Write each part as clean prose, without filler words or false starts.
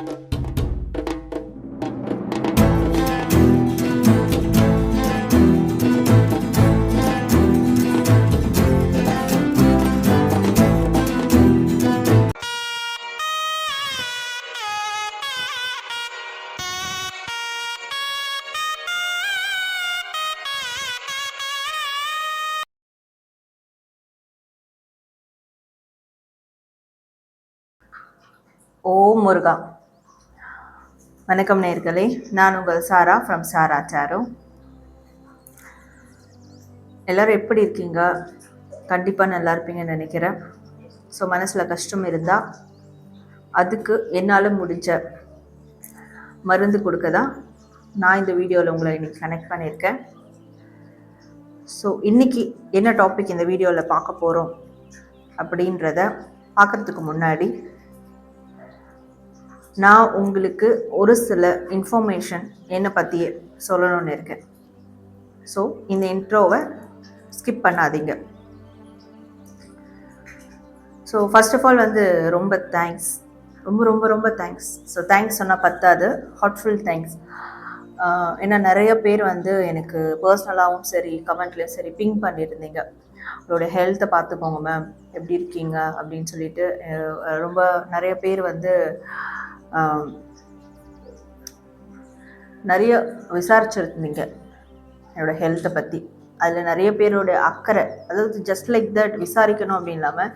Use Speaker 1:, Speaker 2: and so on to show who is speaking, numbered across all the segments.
Speaker 1: ஓம் முருகா. வணக்கம் நேர்களே, நான் உங்கள் சாரா ஃப்ரம் சாரா சாரோ. எல்லோரும் எப்படி இருக்கீங்க? கண்டிப்பாக நல்லா இருப்பீங்கன்னு நினைக்கிறேன். ஸோ மனசில் கஷ்டம் இருந்தால் அதுக்கு என்னால் முடிஞ்ச மருந்து கொடுக்க தான் நான் இந்த வீடியோவில் உங்களை இன்றைக்கி கனெக்ட் பண்ணியிருக்கேன். ஸோ இன்றைக்கி என்ன டாபிக் இந்த வீடியோவில் பார்க்க போகிறோம் அப்படின்றத பார்க்குறதுக்கு முன்னாடி நான் உங்களுக்கு ஒரு சில இன்ஃபர்மேஷன் என்னை பற்றியே சொல்லணும்னு இருக்கேன். ஸோ இந்த இன்ட்ரோவை ஸ்கிப் பண்ணாதீங்க. ஸோ ஃபர்ஸ்ட் ஆஃப் ஆல் ரொம்ப தேங்க்ஸ், ரொம்ப ரொம்ப ரொம்ப தேங்க்ஸ். ஸோ தேங்க்ஸ் சொன்னால் பத்தாது, ஹார்ட்ஃபுல் தேங்க்ஸ். ஏன்னா நிறைய பேர் எனக்கு பர்சனலாகவும் சரி கமெண்ட்லேயும் சரி பிங் பண்ணியிருந்தீங்க, உங்களோட ஹெல்த்தை பார்த்துக்கோங்க மேம், எப்படி இருக்கீங்க அப்படின்னு சொல்லிட்டு. ரொம்ப நிறைய பேர் நிறைய விசாரிச்சிருந்தீங்க என்னோடய ஹெல்த்தை பற்றி. அதில் நிறைய பேரோட அக்கறை, அதாவது ஜஸ்ட் லைக் தட் விசாரிக்கணும் அப்படின்னு இல்லாமல்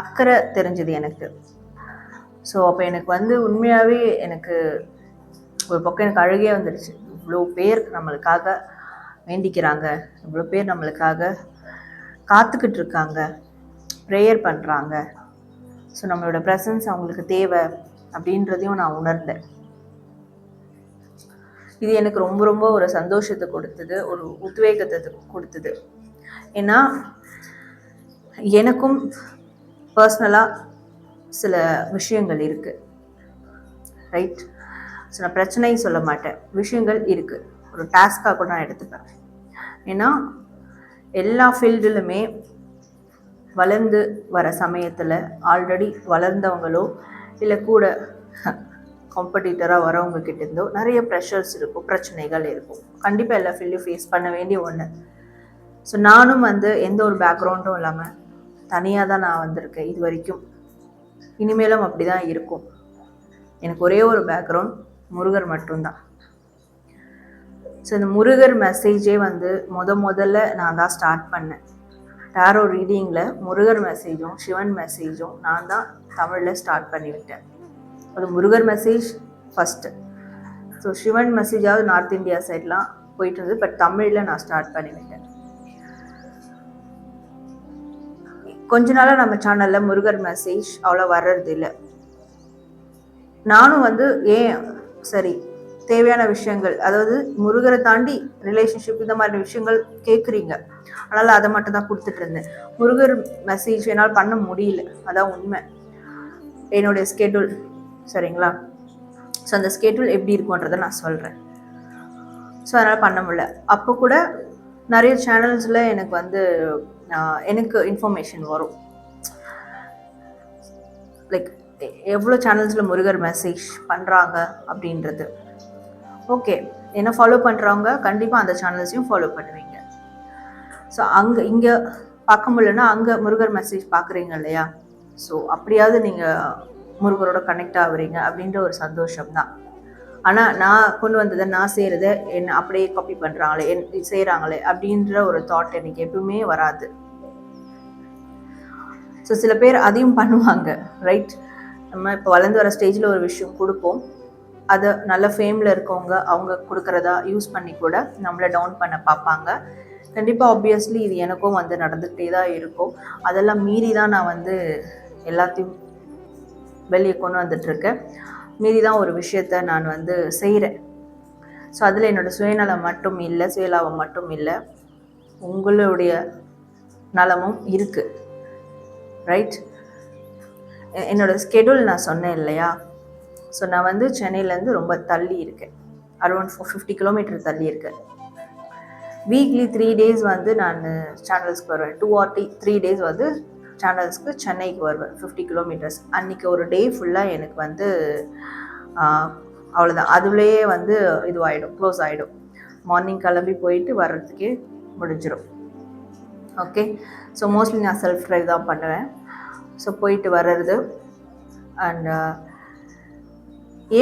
Speaker 1: அக்கறை தெரிஞ்சது எனக்கு. ஸோ அப்போ எனக்கு உண்மையாகவே எனக்கு ஒரு பக்கம் எனக்கு அழுகே வந்துடுச்சு. இவ்வளோ பேர் நம்மளுக்காக வேண்டிக்கிறாங்க, இவ்வளோ பேர் நம்மளுக்காக காத்துக்கிட்டு இருக்காங்க, ப்ரேயர் பண்ணுறாங்க. ஸோ நம்மளோட ப்ரெசன்ஸ் அவங்களுக்கு தேவை அப்படின்றதையும் நான் உணர்ந்தேன். இது எனக்கு ரொம்ப ரொம்ப ஒரு சந்தோஷத்தை கொடுத்தது, ஒரு உத்வேகத்தை கொடுத்தது. ஏன்னா எனக்கும் பர்சனலாக சில விஷயங்கள் இருக்குது, ரைட்? ஸோ நான் பிரச்சனையும் சொல்ல மாட்டேன், விஷயங்கள் இருக்குது, ஒரு டாஸ்காக கூட நான் எடுத்துப்பேன். ஏன்னா எல்லா ஃபீல்டுலுமே வளர்ந்து வர சமயத்தில் ஆல்ரெடி வளர்ந்தவங்களோ இல்லை கூட காம்படிட்டராக வரவங்க கிட்ட இருந்தோ நிறைய ப்ரெஷர்ஸ் இருக்கும், பிரச்சனைகள் இருக்கும். கண்டிப்பாக எல்லா ஃபீல்டையும் ஃபேஸ் பண்ண வேண்டிய ஒன்று. ஸோ நானும் எந்த ஒரு பேக்ரவுண்டும் இல்லாமல் தனியாக தான் நான் வந்திருக்கேன் இது வரைக்கும். இனிமேலும் அப்படி தான் இருக்கும். எனக்கு ஒரே ஒரு பேக்ரவுண்ட், முருகர் மட்டும்தான். ஸோ இந்த முருகர் மெசேஜே முதல்ல நான் தான் ஸ்டார்ட் பண்ணேன். டாரோ ரீடிங்கில் முருகர் மெசேஜும் சிவன் மெசேஜும் நான் தான் தமிழில் ஸ்டார்ட் பண்ணிவிட்டேன். அது முருகர் மெசேஜ் ஃபஸ்ட்டு. ஸோ சிவன் மெசேஜாவது நார்த் இந்தியா சைட்லாம் போயிட்டு இருந்தது, பட் தமிழில் நான் ஸ்டார்ட் பண்ணிவிட்டேன். கொஞ்ச நாளாக நம்ம சேனலில் முருகர் மெசேஜ் அவ்வளோ வர்றது இல்லை. நானும் ஏன் சரி தேவையான விஷயங்கள், அதாவது முருகரை தாண்டி ரிலேஷன்ஷிப் இந்த மாதிரி விஷயங்கள் கேட்குறீங்க, அதனால் அதை மட்டும் தான் கொடுத்துட்டு இருந்தேன். முருகர் மெசேஜ் என்னால் பண்ண முடியல, அதான் உண்மை. என்னுடைய ஸ்கெடியூல், சரிங்களா? ஸோ அந்த ஸ்கெடியூல் எப்படி இருக்குன்றதை நான் சொல்கிறேன். ஸோ அதனால் பண்ண முடியல. அப்போ கூட நிறைய சேனல்ஸில் எனக்கு இன்ஃபர்மேஷன் வரும், லைக் எவ்வளோ சேனல்ஸில் முருகர் மெசேஜ் பண்ணுறாங்க அப்படின்றது. ஓகே, என்ன ஃபாலோ பண்ணுறவங்க கண்டிப்பாக அந்த சேனல்ஸையும் ஃபாலோ பண்ணுவீங்க. ஸோ இங்கே பார்க்க முடியலன்னா அங்கே முருகர் மெசேஜ் பார்க்குறீங்க இல்லையா? ஸோ அப்படியாவது நீங்கள் முருகரோட கனெக்ட் ஆகுறீங்க அப்படின்ற ஒரு சந்தோஷம் தான். ஆனால் நான் கொண்டு வந்ததை, நான் செய்கிறத என்ன அப்படியே காப்பி பண்ணுறாங்களே, செய்கிறாங்களே அப்படின்ற ஒரு தாட் எனக்கு எப்பவுமே வராது. ஸோ சில பேர் அதையும் பண்ணுவாங்க, ரைட்? நம்ம இப்போ வளர்ந்து வர ஸ்டேஜில் ஒரு விஷயம் கொடுப்போம், அதை நல்ல ஃபேமில் இருக்கவங்க அவங்க கொடுக்குறதா யூஸ் பண்ணி கூட நம்மளை டவுன் பண்ண பார்ப்பாங்க. கண்டிப்பாக ஆப்வியஸ்லி இது எனக்கும் நடந்துகிட்டே தான் இருக்கும். அதெல்லாம் மீறி தான் நான் எல்லாத்தையும் வெளியே கொண்டு வந்துட்டுருக்கேன். மீறி தான் ஒரு விஷயத்த நான் செய்கிறேன். ஸோ அதில் என்னோடய சுயநலம் மட்டும் இல்லை, சுயலாபம் மட்டும் இல்லை, உங்களுடைய நலமும் இருக்குது, ரைட்? என்னோடய ஸ்கெடியூல் நான் சொன்னேன் இல்லையா? ஸோ நான் சென்னையிலேருந்து ரொம்ப தள்ளி இருக்கேன், அரௌண்ட் 50 கிலோமீட்டர் தள்ளி இருக்கேன். வீக்லி 3 days நான் சேனல்ஸ்க்கு வருவேன். 2 or 3 days சேனல்ஸ்க்கு சென்னைக்கு வருவேன், 50 கிலோமீட்டர்ஸ். அன்றைக்கி ஒரு டே ஃபுல்லாக எனக்கு அவ்வளோதான், அதுலேயே வந்து இதுவாகிடும், க்ளோஸ் ஆகிடும். மார்னிங் கிளம்பி போயிட்டு வர்றதுக்கே முடிஞ்சிடும். ஓகே, ஸோ மோஸ்ட்லி நான் செல்ஃப் ட்ரைவ் தான் பண்ணுவேன். ஸோ போயிட்டு வர்றது. அண்ட்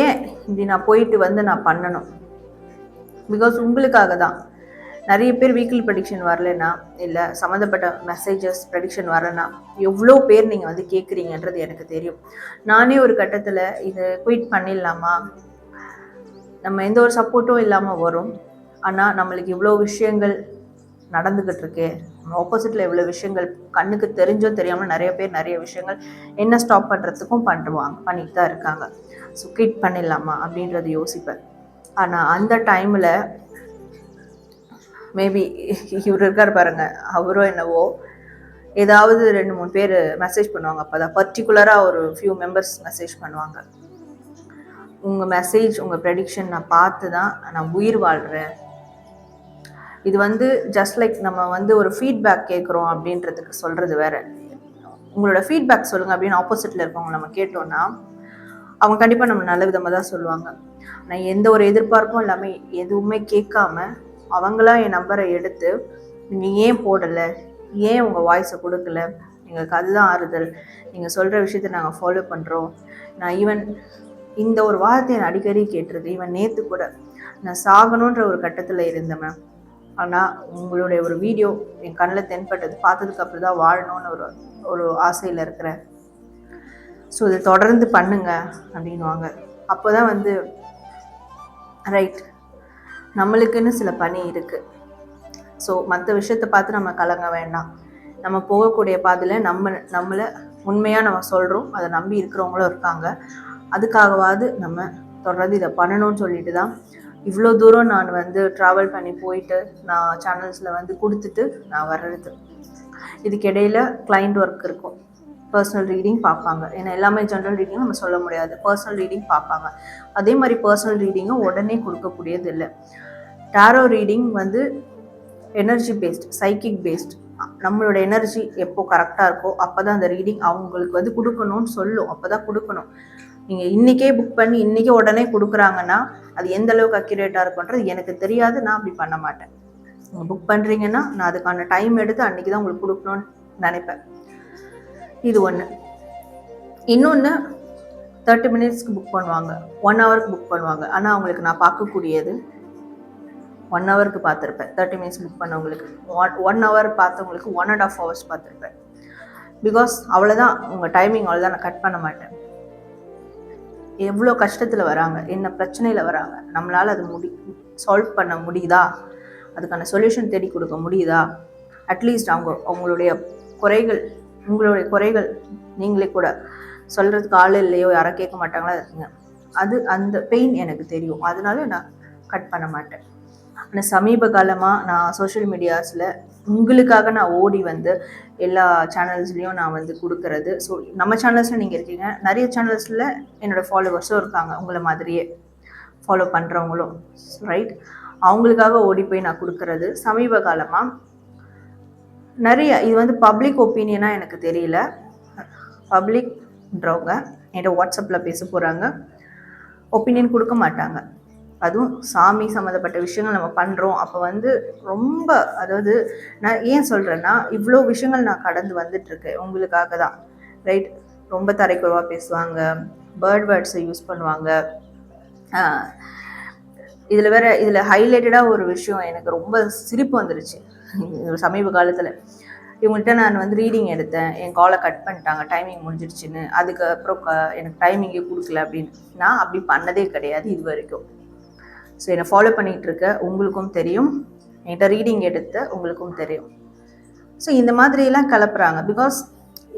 Speaker 1: ஏன் இப்படி நான் போயிட்டு வந்து நான் பண்ணணும்? பிகாஸ் உங்களுக்காக தான். நிறைய பேர் வீக்லி ப்ரெடிக்ஷன் வரலன்னா, இல்லை சம்மந்தப்பட்ட மெசேஜஸ் ப்ரெடிக்ஷன் வரலன்னா, எவ்வளோ பேர் நீங்கள் வந்து கேட்குறீங்கன்றது எனக்கு தெரியும். நானே ஒரு கட்டத்தில் இது குயிட் பண்ணிடலாமா, நம்ம எந்த ஒரு சப்போர்ட்டும் இல்லாமல் வரும். ஆனால் நம்மளுக்கு இவ்வளோ விஷயங்கள் நடந்துக்கிட்டு இருக்கு, ஆப்போசிட்டில் இவ்வளோ விஷயங்கள் கண்ணுக்கு தெரிஞ்சோ தெரியாமல் நிறைய பேர் நிறைய விஷயங்கள் என்ன ஸ்டாப் பண்ணுறதுக்கும் பண்ணிட்டு தான் இருக்காங்க. ஸோ குயிட் பண்ணிடலாமா அப்படின்றது யோசிப்பேன். ஆனால் அந்த டைமில் மேபி இவர் இருக்கார் பாருங்க, அவரோ என்னவோ ஏதாவது 2-3 பேர் மெசேஜ் பண்ணுவாங்க. அப்போ தான் பர்டிகுலராக ஒரு ஃபியூ மெம்பர்ஸ் மெசேஜ் பண்ணுவாங்க. உங்கள் மெசேஜ், உங்கள் ப்ரெடிக்ஷன் நான் பார்த்து தான் நான் உயிர் வாழ்கிறேன். இது வந்து ஜஸ்ட் லைக் நம்ம வந்து ஒரு ஃபீட்பேக் கேட்குறோம் அப்படின்றதுக்கு சொல்கிறது வேறு. உங்களோட ஃபீட்பேக் சொல்லுங்கள் அப்படின்னு ஆப்போசிட்டில் இருக்கவங்க நம்ம கேட்டோன்னா அவங்க கண்டிப்பாக நம்ம நல்ல விதமாக தான் சொல்லுவாங்க. நான் எந்த ஒரு எதிர்பார்ப்பும் இல்லாமல் எதுவுமே கேட்காம அவங்களா என் நம்பரை எடுத்து, நீங்கள் ஏன் போடலை, ஏன் உங்கள் வாய்ஸை கொடுக்கல, எங்களுக்கு அதுதான் ஆறுதல், நீங்கள் சொல்கிற விஷயத்தை நாங்கள் ஃபாலோ பண்ணுறோம். நான் ஈவன் இந்த ஒரு வார்த்தையை நான் அடிக்கடி கேட்டிருக்கு. ஈவன் நேற்று கூட நான் சாகணுன்ற ஒரு கட்டத்தில் இருந்தேன் மேம். ஆனால் உங்களுடைய ஒரு வீடியோ என் கண்ணில் தென்பட்டது, பார்த்ததுக்கு அப்புறம் தான் வாழணும்னு ஒரு ஆசையில் இருக்கிறேன். ஸோ இதை தொடர்ந்து பண்ணுங்க அப்படின்வாங்க. அப்போ தான் வந்து ரைட், நம்மளுக்குன்னு சில பணி இருக்குது. ஸோ மற்ற விஷயத்தை பார்த்து நம்ம கலங்க வேண்டாம். நம்ம போகக்கூடிய பாதையில் நம்மளை உண்மையாக நம்ம சொல்கிறோம், அதை நம்பி இருக்கிறவங்களும் இருக்காங்க. அதுக்காகவாது நம்ம தொடர்ந்து இதை பண்ணணும்னு சொல்லிட்டு தான் இவ்வளோ தூரம் நான் வந்து ட்ராவல் பண்ணி போயிட்டு நான் சேனல்ஸில் வந்து கொடுத்துட்டு நான் வர்றது. இதுக்கிடையில் கிளைண்ட் ஒர்க் இருக்கும், பர்சனல் ரீடிங் பார்ப்பாங்க. ஏன்னா எல்லாமே ஜென்ரல் ரீடிங் நம்ம சொல்ல முடியாது, பர்சனல் ரீடிங் பார்ப்பாங்க. அதே மாதிரி பர்சனல் ரீடிங்கும் உடனே கொடுக்கக்கூடியது இல்லை. டாரோ ரீடிங் வந்து எனர்ஜி பேஸ்ட், சைக்கிக் பேஸ்ட். நம்மளோட எனர்ஜி எப்போ கரெக்டாக இருக்கோ அப்போ தான் அந்த ரீடிங் அவங்களுக்கு வந்து கொடுக்கணும்னு சொல்லும், அப்போ தான் கொடுக்கணும். நீங்கள் இன்றைக்கே புக் பண்ணி இன்றைக்கே உடனே கொடுக்குறாங்கன்னா அது எந்த அளவுக்கு அக்யூரேட்டாக இருக்குன்றது எனக்கு தெரியாது, நான் அப்படி பண்ண மாட்டேன். நீங்கள் புக் பண்ணுறீங்கன்னா நான் அதுக்கான டைம் எடுத்து அன்றைக்கி தான் உங்களுக்கு கொடுக்கணும்னு நினைப்பேன். இது ஒன்று. இன்னொன்று, 30 மினிட்ஸ்க்கு புக் பண்ணுவாங்க, 1 ஹவருக்கு புக் பண்ணுவாங்க. ஆனால் அவங்களுக்கு நான் பார்க்கக்கூடியது 1 ஹவருக்கு பார்த்துருப்பேன். 30 மினிட்ஸ் புக் பண்ணவங்களுக்கு 1 ஹவர் பார்த்தவங்களுக்கு 1.5 ஹவர்ஸ் பார்த்துருப்பேன். பிகாஸ் அவ்வளோதான் உங்கள் டைமிங், அவ்வளோதான், நான் கட் பண்ண மாட்டேன். எவ்வளோ கஷ்டத்தில் வராங்க, என்ன பிரச்சனையில் வராங்க, நம்மளால் அது சால்வ் பண்ண முடியுதா, அதுக்கான சொல்யூஷன் தேடி கொடுக்க முடியுதா, அட்லீஸ்ட் அவங்களுடைய குறைகள், உங்களுடைய குறைகள் நீங்களே கூட சொல்கிறதுக்கு ஆள் இல்லையோ, யாரும் கேட்க மாட்டாங்களா இருக்குங்க, அந்த பெயின் எனக்கு தெரியும். அதனால நான் கட் பண்ண மாட்டேன். ஆனால் சமீப காலமாக நான் சோஷியல் மீடியாஸில் உங்களுக்காக நான் ஓடி வந்து எல்லா சேனல்ஸ்லேயும் நான் வந்து கொடுக்கறது. ஸோ நம்ம சேனல்ஸில் நீங்கள் இருக்கீங்க, நிறைய சேனல்ஸில் என்னோடய ஃபாலோவர்ஸும் இருக்காங்க, உங்களை மாதிரியே ஃபாலோ பண்ணுறவங்களும், ரைட்? அவங்களுக்காக ஓடி போய் நான் கொடுக்கறது. சமீப காலமாக நிறைய இது வந்து பப்ளிக் ஒப்பீனியனாக எனக்கு தெரியல, பப்ளிக்ன்றவங்க என்கிட்ட வாட்ஸ்அப்பில் பேச போகிறாங்க, ஒப்பீனியன் கொடுக்க மாட்டாங்க. அதுவும் சாமி சம்மந்தப்பட்ட விஷயங்கள் நம்ம பண்ணுறோம். அப்போ வந்து ரொம்ப, அதாவது நான் ஏன் சொல்கிறேன்னா, இவ்வளோ விஷயங்கள் நான் கடந்து வந்துட்டுருக்கேன் உங்களுக்காக தான், ரைட்? ரொம்ப தரைக்குறவாக பேசுவாங்க, வேர்ட்ஸை யூஸ் பண்ணுவாங்க. இதில் ஹைலைட்டடாக ஒரு விஷயம் எனக்கு ரொம்ப சிரிப்பு வந்துருச்சு சமீப காலத்தில். இவங்கள்ட்ட நான் வந்து ரீடிங் எடுத்தேன், என் காலை கட் பண்ணிட்டாங்க, டைமிங் முடிஞ்சிடுச்சுன்னு. அதுக்கப்புறம் எனக்கு டைமிங்கே கொடுக்கல அப்படின்னு. நான் அப்படி பண்ணதே கிடையாது இது வரைக்கும். ஸோ என்னை ஃபாலோ பண்ணிகிட்டு இருக்க உங்களுக்கும் தெரியும், என்கிட்ட ரீடிங் எடுத்த உங்களுக்கும் தெரியும். ஸோ இந்த மாதிரியெல்லாம் கலப்புறாங்க. பிகாஸ்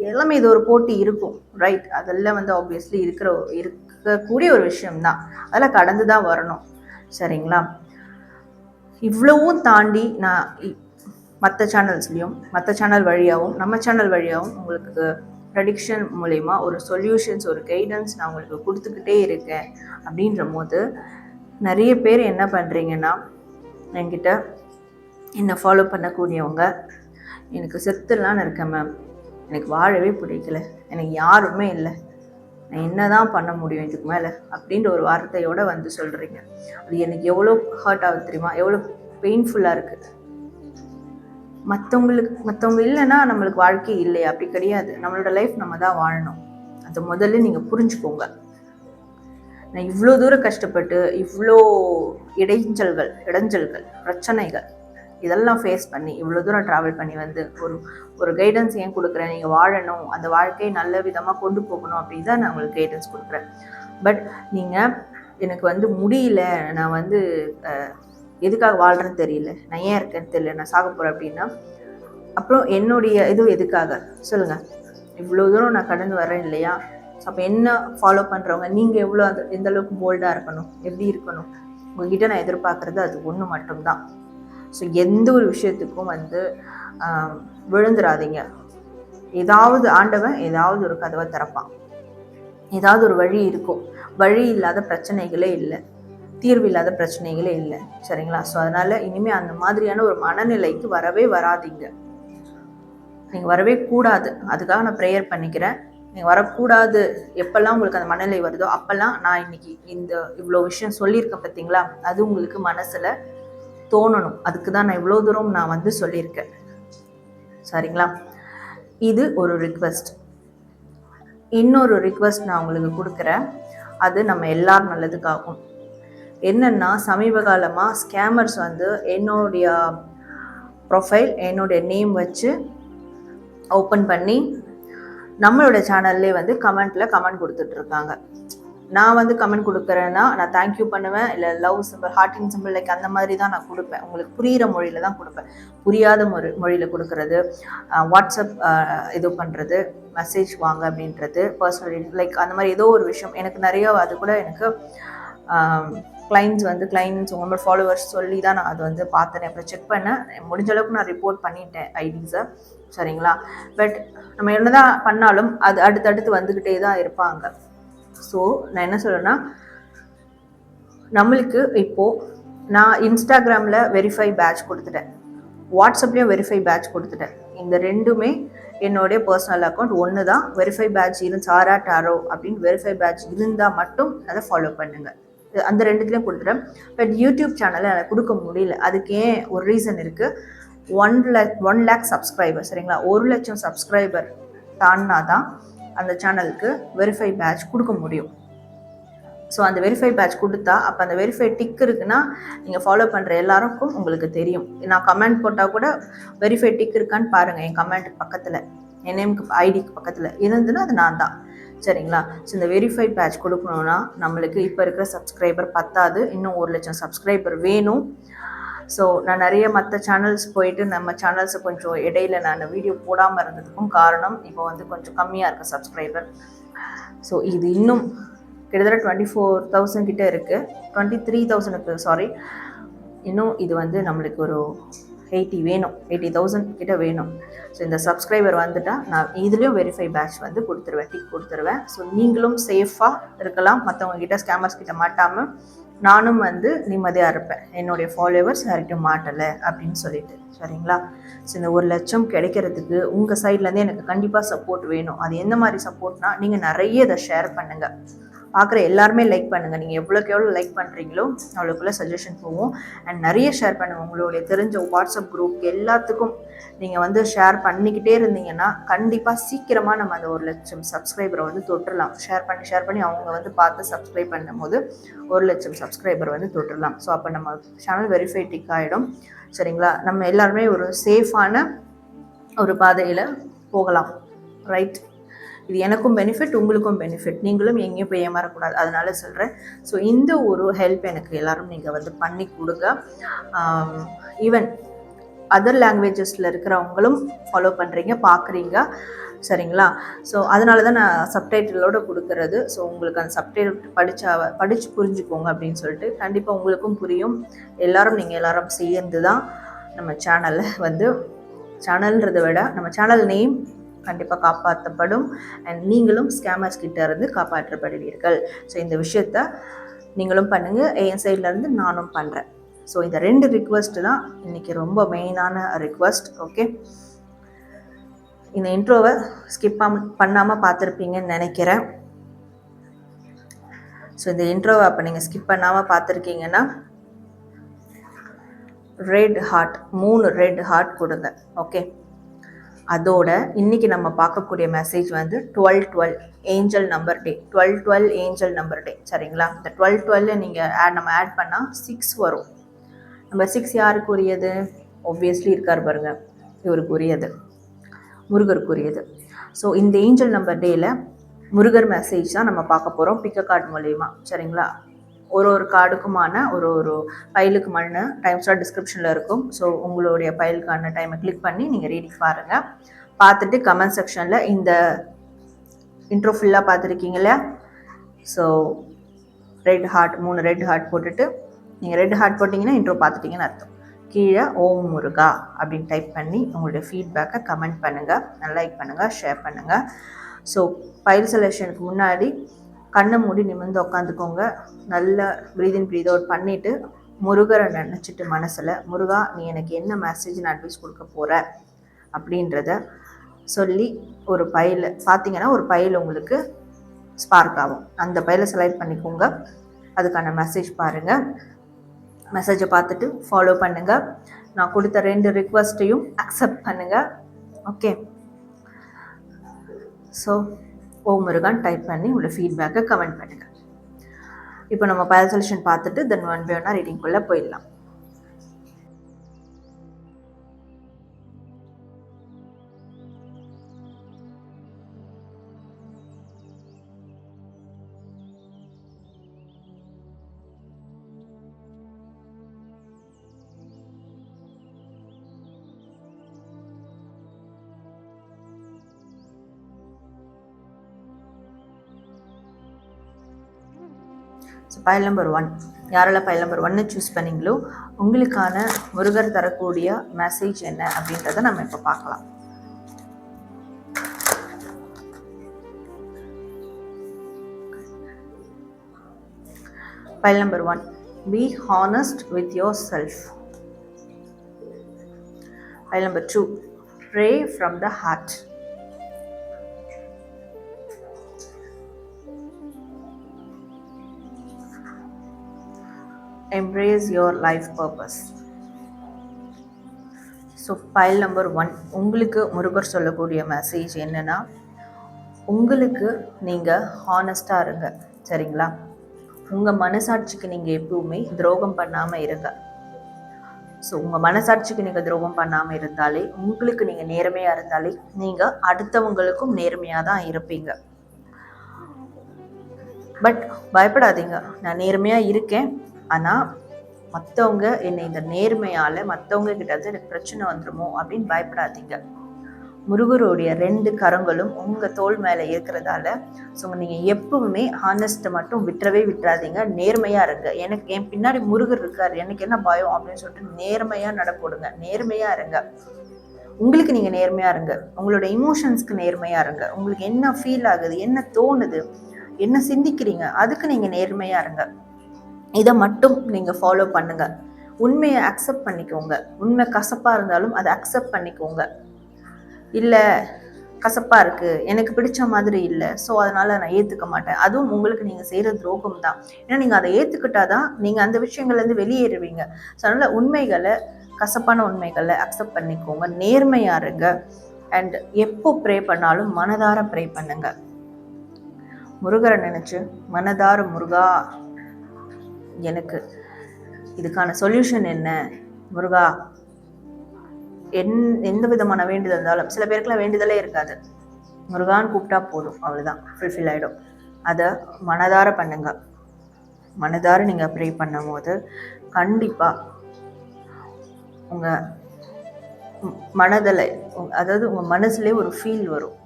Speaker 1: எல்லாமே இது ஒரு போட்டி இருக்கும், ரைட்? அதெல்லாம் வந்து ஆப்வியஸ்லி இருக்கக்கூடிய ஒரு விஷயம்தான், அதெல்லாம் கடந்து தான் வரணும், சரிங்களா? இவ்வளவும் தாண்டி நான் மற்ற சேனல்ஸ்லேயும், மற்ற சேனல் வழியாகவும் நம்ம சேனல் வழியாகவும் உங்களுக்கு ப்ரெடிக்ஷன் மூலயமா ஒரு சொல்யூஷன்ஸ், ஒரு கைடன்ஸ் நான் உங்களுக்கு கொடுத்துக்கிட்டே இருக்கேன். அப்படின்ற போது நிறைய பேர் என்ன பண்ணுறீங்கன்னா, என்கிட்ட என்னை ஃபாலோ பண்ணக்கூடியவங்க, எனக்கு செத்துடலான்னு இருக்கேன் மேம், எனக்கு வாழவே பிடிக்கல, எனக்கு யாருமே இல்லை, நான் என்ன தான் பண்ண முடியும் இதுக்கு மேலே அப்படின்ற ஒரு வார்த்தையோடு வந்து சொல்கிறீங்க. அது எனக்கு எவ்வளோ ஹர்ட் ஆகுது தெரியுமா, எவ்வளோ பெயின்ஃபுல்லாக இருக்குது. மற்றவங்க இல்லைன்னா நம்மளுக்கு வாழ்க்கை இல்லையா? அப்படி கிடையாது. நம்மளோட லைஃப் நம்ம தான் வாழணும். அதை முதல்ல நீங்கள் புரிஞ்சுக்கோங்க. நான் இவ்வளோ தூரம் கஷ்டப்பட்டு இவ்வளோ இடைஞ்சல்கள் பிரச்சனைகள் இதெல்லாம் ஃபேஸ் பண்ணி இவ்வளோ தூரம் ட்ராவல் பண்ணி வந்து ஒரு கைடன்ஸ் ஏன் கொடுக்குறேன், நீங்கள் வாழணும், அந்த வாழ்க்கையை நல்ல விதமாக கொண்டு போகணும் அப்படின்னு தான் நான் உங்களுக்கு கைடன்ஸ் கொடுக்குறேன். பட் நீங்கள் எனக்கு வந்து முடியல, நான் வந்து எதுக்காக வாழ்கிறேன்னு தெரியல, நான் ஏன் இருக்கேன்னு தெரியல, நான் சாக போகிறேன் அப்படின்னா அப்புறம் என்னுடைய இது எதுக்காக சொல்லுங்கள்? இவ்வளோ தூரம் நான் கடந்து வரேன் இல்லையா? அப்போ என்ன ஃபாலோ பண்ணுறவங்க நீங்கள் எவ்வளோ எந்த அளவுக்கு போல்டாக இருக்கணும், எப்படி இருக்கணும், உங்ககிட்ட நான் எதிர்பார்க்குறது அது ஒன்று மட்டும்தான். ஸோ எந்த ஒரு விஷயத்துக்கும் வந்து விழுந்துடாதீங்க. ஏதாவது ஆண்டவன் ஏதாவது ஒரு கதவை திறப்பான், ஏதாவது ஒரு வழி இருக்கும். வழி இல்லாத பிரச்சனைகளே இல்லை, தீர்வு இல்லாத பிரச்சனைகளே இல்லை. சரிங்களா? ஸோ அதனால் இனிமேல் அந்த மாதிரியான ஒரு மனநிலைக்கு வரவே வராதிங்க. நீங்கள் வரவே கூடாது. அதுக்காக நான் ப்ரேயர் பண்ணிக்கிறேன். நீங்கள் வரக்கூடாது. எப்போல்லாம் உங்களுக்கு அந்த மனநிலை வருதோ அப்போல்லாம் நான் இன்னைக்கு இவ்வளோ விஷயம் சொல்லியிருக்கேன் பார்த்தீங்களா, அது உங்களுக்கு மனசில் தோணணும். அதுக்கு தான் நான் இவ்வளோ தூரம் நான் வந்து சொல்லியிருக்கேன். சரிங்களா? இது ஒரு ரிக்வெஸ்ட். இன்னொரு ரிக்வெஸ்ட் நான் உங்களுக்கு கொடுக்குறேன். அது நம்ம எல்லாரும் நல்லதுக்காகும். என்னென்னா, சமீப காலமாக ஸ்கேமர்ஸ் வந்து என்னுடைய ப்ரொஃபைல், என்னுடைய நேம் வச்சு ஓப்பன் பண்ணி நம்மளோட சேனல்லே வந்து கமெண்ட் கொடுத்துட்ருக்காங்க. நான் வந்து கமெண்ட் கொடுக்குறேன்னா நான் தேங்க்யூ பண்ணுவேன், இல்லை லவ் சிம்பிள், ஹார்ட்டிங் சிம்பிள், லைக் அந்த மாதிரி தான் நான் கொடுப்பேன். உங்களுக்கு புரிகிற மொழியில் தான் கொடுப்பேன். புரியாத மொழியில் கொடுக்கறது, வாட்ஸ்அப் இது பண்ணுறது, மெசேஜ் வாங்க அப்படின்றது, பர்சனல் லைக் அந்த மாதிரி ஏதோ ஒரு விஷயம் எனக்கு நிறையா அது கூட எனக்கு கிளைண்ட்ஸ் உங்களோட ஃபாலோவர்ஸ் சொல்லி தான் நான் அது வந்து பார்த்தேன். அப்புறம் செக் பண்ணேன். முடிஞ்ச அளவுக்கு நான் ரிப்போர்ட் பண்ணிட்டேன் ஐடிஸை. சரிங்களா? பட் நம்ம என்ன தான் பண்ணாலும் அது அடுத்தடுத்து வந்துக்கிட்டே தான் இருப்பாங்க. ஸோ நான் என்ன சொல்கிறேன்னா, நம்மளுக்கு இப்போது நான் இன்ஸ்டாகிராமில் வெரிஃபை பேட்ச் கொடுத்துட்டேன், வாட்ஸ்அப்லேயும் வெரிஃபை பேட்ச் கொடுத்துட்டேன். இந்த ரெண்டுமே என்னுடைய பர்சனல் அக்கௌண்ட் ஒன்று தான். வெரிஃபை பேட்ச் சாரா டாரோ அப்படின்னு வெரிஃபை பேட்ச் இருந்தால் மட்டும் அதை ஃபாலோ பண்ணுங்கள். அந்த ரெண்டுத்துலேயும் கொடுத்துட்டேன். பட் யூடியூப் சேனலை எனக்கு கொடுக்க முடியல. அதுக்கு ஏன் ஒரு ரீசன் இருக்குது. 1 lakh சப்ஸ்கிரைபர். சரிங்களா? 1 லட்சம் சப்ஸ்கிரைபர் தாண்டினா தான் அந்த சேனலுக்கு வெரிஃபை பேட்ச் கொடுக்க முடியும். ஸோ அந்த வெரிஃபை பேட்ச் கொடுத்தா அப்போ அந்த வெரிஃபை டிக் இருக்குன்னா நீங்கள் ஃபாலோ பண்ணுற எல்லாருக்கும் உங்களுக்கு தெரியும். நான் கமெண்ட் போட்டால் கூட வெரிஃபை டிக் இருக்கான்னு பாருங்கள். என் கமெண்ட்டுக்கு பக்கத்தில், என் நேமுக்கு ஐடிக்கு பக்கத்தில் இருந்ததுன்னா அது நான் தான். சரிங்களா? ஸோ இந்த வெரிஃபை பேட்ச் கொடுக்கணுன்னா நம்மளுக்கு இப்போ இருக்கிற சப்ஸ்கிரைபர் பத்தாது, இன்னும் 1 லட்சம் சப்ஸ்கிரைபர் வேணும். ஸோ நான் நிறைய மற்ற சேனல்ஸ் போயிட்டு நம்ம சேனல்ஸை கொஞ்சம் இடையில நான் வீடியோ போடாமல் இருந்ததுக்கும் காரணம் இப்போ வந்து கொஞ்சம் கம்மியாக இருக்குது சப்ஸ்கிரைபர். ஸோ இது இன்னும் கிட்டத்தட்ட 24,000 கிட்டே இருக்குது, 23,000க்கு சாரி. இன்னும் இது வந்து நம்மளுக்கு ஒரு 80,000 கிட்ட வேணும். ஸோ இந்த சப்ஸ்கிரைபர் வந்துட்டால் நான் இதுலேயும் வெரிஃபை பேட்ச் வந்து டிக் கொடுத்துருவேன். ஸோ நீங்களும் சேஃபாக இருக்கலாம், மற்றவங்க கிட்ட ஸ்கேமர்ஸ் கிட்ட மாட்டாமல் நானும் வந்து நிம்மதியாக இருப்பேன். என்னுடைய ஃபாலோவர்ஸ் யார்கிட்டையும் மாட்டலை அப்படின்னு சொல்லிட்டு. சரிங்களா? ஸோ இந்த 1 லட்சம் கிடைக்கிறதுக்கு உங்கள் சைட்லேருந்தே எனக்கு கண்டிப்பாக சப்போர்ட் வேணும். அது எந்த மாதிரி சப்போர்ட்னா, நீங்கள் நிறைய இதை ஷேர் பண்ணுங்கள், பார்க்குற எல்லாருமே லைக் பண்ணுங்கள். நீங்கள் எவ்வளோக்கு எவ்வளோ லைக் பண்ணுறீங்களோ அவ்வளோக்குள்ள சஜஷன் போகும். அண்ட் நிறைய ஷேர் பண்ணுங்கள். உங்களுடைய தெரிஞ்ச வாட்ஸ்அப் குரூப் எல்லாத்துக்கும் நீங்கள் வந்து ஷேர் பண்ணிக்கிட்டே இருந்தீங்கன்னா கண்டிப்பாக சீக்கிரமாக நம்ம அந்த 1 லட்சம் சப்ஸ்கிரைபரை வந்து தொட்டுடலாம். ஷேர் பண்ணி அவங்க வந்து பார்த்து சப்ஸ்கிரைப் பண்ணும்போது 1 லட்சம் சப்ஸ்கிரைபர் வந்து தொட்டுடலாம். ஸோ அப்போ நம்ம சேனல் வெரிஃபை டிக் ஆகிடும். சரிங்களா? நம்ம எல்லாருமே ஒரு சேஃபான ஒரு பாதையில் போகலாம். ரைட்? இது எனக்கும் பெனிஃபிட், உங்களுக்கும் பெனிஃபிட். நீங்களும் எங்கேயும் போய் ஏமாறக்கூடாது, அதனால சொல்கிறேன். ஸோ இந்த ஒரு ஹெல்ப் எனக்கு எல்லோரும் நீங்கள் வந்து பண்ணி கொடுங்க. ஈவன் அதர் லாங்குவேஜஸில் இருக்கிறவங்களும் ஃபாலோ பண்ணுறீங்க, பார்க்குறீங்க. சரிங்களா? ஸோ அதனால தான் நான் சப்டைட்டிலோடு கொடுக்குறது. ஸோ உங்களுக்கு அந்த சப்டைட்டில் படித்து புரிஞ்சுக்கோங்க அப்படின்னு சொல்லிட்டு. கண்டிப்பாக உங்களுக்கும் புரியும். நீங்கள் எல்லாரும் சேர்ந்து தான் நம்ம சேனலை வந்து, சேனல்ன்றதை விட நம்ம சேனல் நேம் கண்டிப்பாக காப்பாற்றப்படும். அண்ட் நீங்களும் ஸ்கேமர்ஸ் கிட்ட இருந்து காப்பாற்றப்படுவீர்கள். ஸோ இந்த விஷயத்த நீங்களும் பண்ணுங்கள், என் சைட்லேருந்து நானும் பண்ணுறேன். ஸோ இந்த 2 ரிக்வெஸ்ட்டு தான் இன்றைக்கி ரொம்ப மெயினான ரிக்வெஸ்ட். ஓகே, இந்த இன்ட்ரோவை ஸ்கிப் பண்ணாமல் பார்த்துருப்பீங்கன்னு நினைக்கிறேன். ஸோ இந்த இன்ட்ரோவை அப்போ நீங்கள் ஸ்கிப் பண்ணாமல் பார்த்துருக்கீங்கன்னா ரெட் ஹார்ட் 3 ரெட் ஹார்ட் கொடுங்க. ஓகே, அதோட இன்னைக்கு நம்ம பார்க்கக்கூடிய மெசேஜ் வந்து 12-12 ஏஞ்சல் நம்பர் டே. 12-12 ஏஞ்சல் நம்பர் டே, சரிங்களா? இந்த 12-12 நீங்கள் நம்ம ஆட் பண்ணால் 6 வரும். நம்பர் 6 யாருக்கு உரியது? ஒப்வியஸ்லி இருக்கார் பாருங்க, இவருக்கு உரியது, முருகருக்கு உரியது. ஸோ இந்த ஏஞ்சல் நம்பர் டேயில் முருகர் மெசேஜ் தான் நம்ம பார்க்க போகிறோம் பிக்க கார்டு மூலயமா, சரிங்களா? ஒரு கார்டுக்குமான ஒரு ஃபைலுக்குமான டைம் ஸ்லாட் டிஸ்கிரிப்ஷனில் இருக்கும். ஸோ உங்களுடைய ஃபைலுக்கான டைமை கிளிக் பண்ணி நீங்கள் ரீடிங் பாருங்கள். பார்த்துட்டு கமெண்ட் செக்ஷனில் இந்த இன்ட்ரோ ஃபுல்லாக பார்த்துருக்கீங்களா? So red heart 3 red heart போட்டுட்டு நீங்கள் ரெட் ஹார்ட் போட்டிங்கன்னா இன்ட்ரோ பார்த்துட்டிங்கன்னு அர்த்தம். கீழே ஓம் முருகா அப்படின்னு டைப் பண்ணி உங்களுடைய ஃபீட்பேக்கை கமெண்ட் பண்ணுங்கள், லைக் பண்ணுங்கள், ஷேர் பண்ணுங்கள். ஸோ ஃபைல் செலெக்ஷனுக்கு முன்னாடி கண்ணை மூடி நிமிர்ந்து உட்காந்துக்கோங்க. நல்ல ப்ரீதின் ப்ரீத் அவுட் பண்ணிவிட்டு முருகரை நினச்சிட்டு மனசில், முருகா நீ எனக்கு என்ன மெசேஜ் அட்வைஸ் கொடுக்க போகிற அப்படின்றத சொல்லி ஒரு ஃபைல் பார்த்தீங்கன்னா ஒரு ஃபைல் உங்களுக்கு ஸ்பார்க் ஆகும். அந்த ஃபைலை செலக்ட் பண்ணிக்கோங்க. அதுக்கான மெசேஜ் பாருங்கள். மெசேஜை பார்த்துட்டு ஃபாலோ பண்ணுங்கள். நான் கொடுத்த 2 ரிக்வஸ்ட்டையும் அக்செப்ட் பண்ணுங்கள். ஓகே, ஸோ ஓம் முருகான் டைப் பண்ணி உங்களோட ஃபீட்பேக்கை கமெண்ட் பண்ணுங்கள். இப்போ நம்ம ஃபைல் செலெக்ஷன் பார்த்துட்டு தென் ஒன் பை ஒன்னா ரீடிங்குள்ளே போயிடலாம். ஸோ ஃபைல் நம்பர் 1, யாரெல்லாம் ஃபைல் நம்பர் 1 சூஸ் பண்ணிங்களோ உங்களுக்கான முருகர் தரக்கூடிய மெசேஜ் என்ன அப்படின்றத நம்ம இப்போ பார்க்கலாம். File number 1, be honest with yourself. File number 2, pray from the heart. Embrace your life purpose. So file number 1, உங்களுக்கு முருகர் சொல்லக்கூடிய மெசேஜ் என்னென்னா, உங்களுக்கு நீங்கள் ஹானஸ்டாக இருங்க, சரிங்களா? உங்கள் மனசாட்சிக்கு நீங்கள் எப்பவுமே துரோகம் பண்ணாமல் இருங்க. ஸோ உங்கள் மனசாட்சிக்கு நீங்கள் துரோகம் பண்ணாமல் இருந்தாலே, உங்களுக்கு நீங்கள் நேர்மையாக இருந்தாலே நீங்கள் அடுத்தவங்களுக்கும் நேர்மையாக தான் இருப்பீங்க. பட் பயப்படாதீங்க, நான் நேர்மையாக இருக்கேன், ஆனால் மற்றவங்க என்னை இந்த நேர்மையால் மற்றவங்க கிட்ட எனக்கு பிரச்சனை வந்துடுமோ அப்படின்னு பயப்படாதீங்க. முருகருடைய 2 கரங்களும் உங்கள் தோள் மேலே இருக்கிறதால ஸோ நீங்கள் எப்பவுமே ஹானஸ்ட்டை மட்டும் விட்டுறாதீங்க, நேர்மையாக இருங்க. எனக்கு என் பின்னாடி முருகர் இருக்கார், எனக்கு என்ன பயம் அப்படின்னு சொல்லிட்டு நேர்மையாக நடப்போடுங்க, நேர்மையாக இருங்க. உங்களுக்கு நீங்கள் நேர்மையாக இருங்க, உங்களோட இமோஷன்ஸ்க்கு நேர்மையாக இருங்க. உங்களுக்கு என்ன ஃபீல் ஆகுது, என்ன தோணுது, என்ன சிந்திக்கிறீங்க, அதுக்கு நீங்கள் நேர்மையாக இருங்க. இதை மட்டும் நீங்கள் ஃபாலோ பண்ணுங்கள். உண்மையை அக்செப்ட் பண்ணிக்கோங்க. உண்மை கசப்பாக இருந்தாலும் அதை அக்செப்ட் பண்ணிக்கோங்க. இல்லை கசப்பாக இருக்குது, எனக்கு பிடிச்ச மாதிரி இல்லை, ஸோ அதனால் நான் ஏற்றுக்க மாட்டேன், அதுவும் உங்களுக்கு நீங்கள் செய்கிற துரோகம் தான். ஏன்னா நீங்கள் அதை ஏற்றுக்கிட்டாதான் நீங்கள் அந்த விஷயங்கள்லேருந்து வெளியேறுவீங்க. ஸோ அதனால் உண்மைகளை, கசப்பான உண்மைகளை அக்செப்ட் பண்ணிக்கோங்க, நேர்மையாக இருங்க. அண்ட் எப்போ ப்ரே பண்ணாலும் மனதார ப்ரே பண்ணுங்க. முருகரை நினச்சி மனதார, முருகா எனக்கு இதுக்கான சொல்யூஷன் என்ன, முருகா எந்த விதமான வேண்டுதல் இருந்தாலும், சில பேருக்குலாம் வேண்டுதலே இருக்காது, முருகான்னு கூப்பிட்டா போதும், அவ்வளோதான், ஃபுல்ஃபில் ஆகிடும். அதை மனதார பண்ணுங்க. மனதார நீங்கள் ப்ரே பண்ணும் போது கண்டிப்பாக உங்கள் மனதில், அதாவது உங்கள் மனசுலேயே ஒரு ஃபீல் வரும்,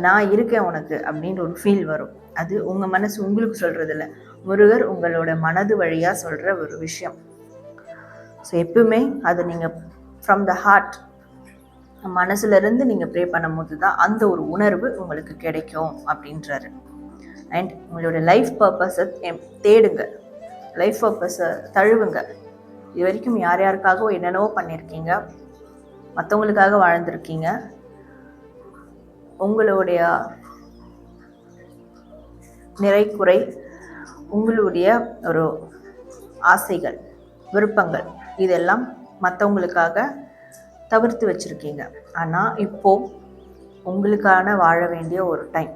Speaker 1: நான் இருக்கேன் உனக்கு அப்படின்ற ஒரு ஃபீல் வரும். அது உங்கள் மனசு உங்களுக்கு சொல்கிறதில்ல, முருகர் உங்களோட மனது வழியாக சொல்கிற ஒரு விஷயம். ஸோ எப்பவுமே அது நீங்கள் ஃப்ரம் த ஹார்ட், மனசுலேருந்து நீங்கள் ப்ரே பண்ணும் போது தான் அந்த ஒரு உணர்வு உங்களுக்கு கிடைக்கும் அப்படின்றாரு. அண்ட் உங்களோட லைஃப் பர்பஸை தேடுங்க, லைஃப் பர்பஸை தழுவுங்க. இது வரைக்கும் யார் யாருக்காகவும் என்னென்னவோ பண்ணியிருக்கீங்க, மற்றவங்களுக்காக வாழ்ந்திருக்கீங்க. உங்களுடைய நிறை குறை உங்களுடைய ஒரு ஆசைகள், விருப்பங்கள் இதெல்லாம் மற்றவங்களுக்காக தவிர்த்து வச்சுருக்கீங்க. ஆனால் இப்போது உங்களுக்கான வாழ வேண்டிய ஒரு டைம்,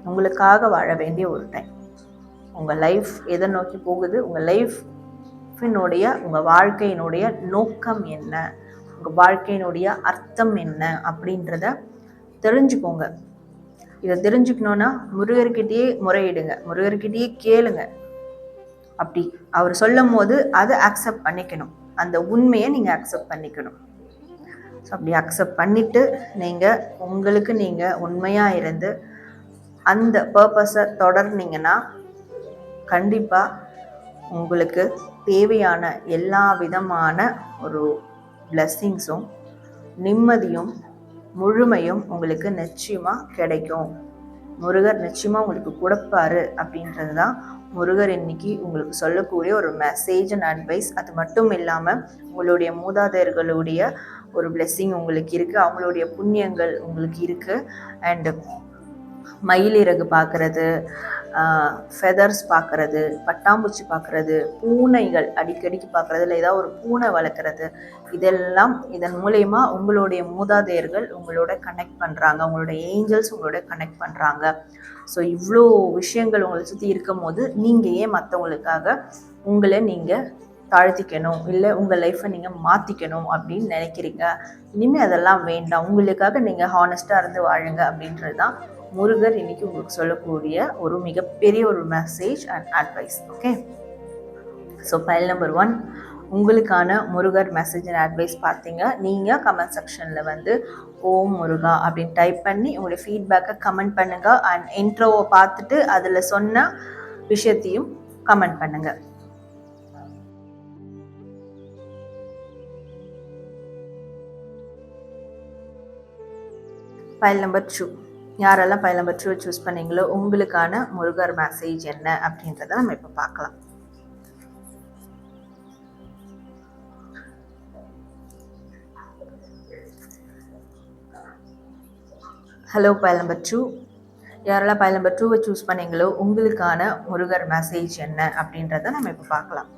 Speaker 1: உங்களுக்காக வாழ வேண்டிய ஒரு டைம். உங்கள் லைஃப் எதை நோக்கி போகுது, உங்கள் லைஃபினுடைய உங்கள் வாழ்க்கையினுடைய நோக்கம் என்ன, உங்கள் வாழ்க்கையினுடைய அர்த்தம் என்ன அப்படின்றத தெரிஞ்சுக்கோங்க. இதை தெரிஞ்சுக்கணுன்னா முருகர்கிட்டயே முறையிடுங்க, முருகர்கிட்டயே கேளுங்க. அப்படி அவர் சொல்லும் போது அதை அக்செப்ட் பண்ணிக்கணும், அந்த உண்மையை நீங்கள் அக்செப்ட் பண்ணிக்கணும். ஸோ அப்படி அக்செப்ட் பண்ணிவிட்டு நீங்கள் உங்களுக்கு நீங்கள் உண்மையாக இருந்து அந்த பர்பஸை தொடர்னீங்கன்னா கண்டிப்பாக உங்களுக்கு தேவையான எல்லா விதமான ஒரு பிளெஸ்ஸிங்ஸும் நிம்மதியும் முழுமையும் உங்களுக்கு நிச்சயமாக கிடைக்கும். முருகர் நிச்சயமாக உங்களுக்கு கொடுப்பாரு அப்படின்றது தான் முருகர் இன்னைக்கு உங்களுக்கு சொல்லக்கூடிய ஒரு மெசேஜ் அண்ட் அட்வைஸ். அது மட்டும் இல்லாமல் உங்களுடைய மூதாதையர்களுடைய ஒரு பிளெஸ்ஸிங் உங்களுக்கு இருக்குது, அவங்களுடைய புண்ணியங்கள் உங்களுக்கு இருக்குது. அண்டு மயிலிறகு பார்க்குறது, ஃபெதர்ஸ் பார்க்குறது, பட்டாம்பூச்சி பார்க்குறது, பூனைகள் அடிக்கடிக்கு பார்க்குறது, இல்லை ஏதாவது ஒரு பூனை வளர்க்குறது, இதெல்லாம் இதன் மூலயமா உங்களுடைய மூதாதையர்கள் உங்களோட கனெக்ட் பண்ணுறாங்க, உங்களுடைய ஏஞ்சல்ஸ் உங்களோட கனெக்ட் பண்ணுறாங்க. ஸோ இவ்வளோ விஷயங்கள் உங்களை சுற்றி இருக்கும் போது நீங்கள் ஏன் மற்றவங்களுக்காக உங்களை நீங்கள் தாழ்த்திக்கணும், இல்லை உங்கள் லைஃப்பை நீங்கள் மாற்றிக்கணும் அப்படின்னு நினைக்கிறீங்க? இனிமேல் அதெல்லாம் வேண்டாம், உங்களுக்காக நீங்கள் ஹானஸ்ட்டாக இருந்து வாழுங்க அப்படின்றது தான் முருகர் இன்னைக்கு உங்களுக்கு சொல்லக்கூடிய ஒரு மிகப்பெரிய ஒரு message and advice. Okay, so file number 1 உங்களுக்கான முருகர் மெசேஜ் அண்ட் அட்வைஸ் பார்த்தீங்க. நீங்கள் கமெண்ட் செக்ஷனில் வந்து ஓம் முருகா அப்படின்னு டைப் பண்ணி உங்களுடைய ஃபீட்பேக்கை கமெண்ட் பண்ணுங்கள். அண்ட் இன்ட்ரோவை பார்த்துட்டு அதில் சொன்ன விஷயத்தையும் கமெண்ட் பண்ணுங்கள். ஃபைல் நம்பர் 2 யாரெல்லாம் ஃபைல் நம்பர் 2 சூஸ் பண்ணீங்களோ உங்களுக்கான முருகர் மெசேஜ் என்ன அப்படின்றத நம்ம இப்போ பார்க்கலாம். ஹலோ ஃபைல் நம்பர் 2 யாரெல்லாம் ஃபைல் நம்பர் 2 சூஸ் பண்ணீங்களோ உங்களுக்கான முருகர் மெசேஜ் என்ன அப்படின்றத நம்ம இப்போ பார்க்கலாம்.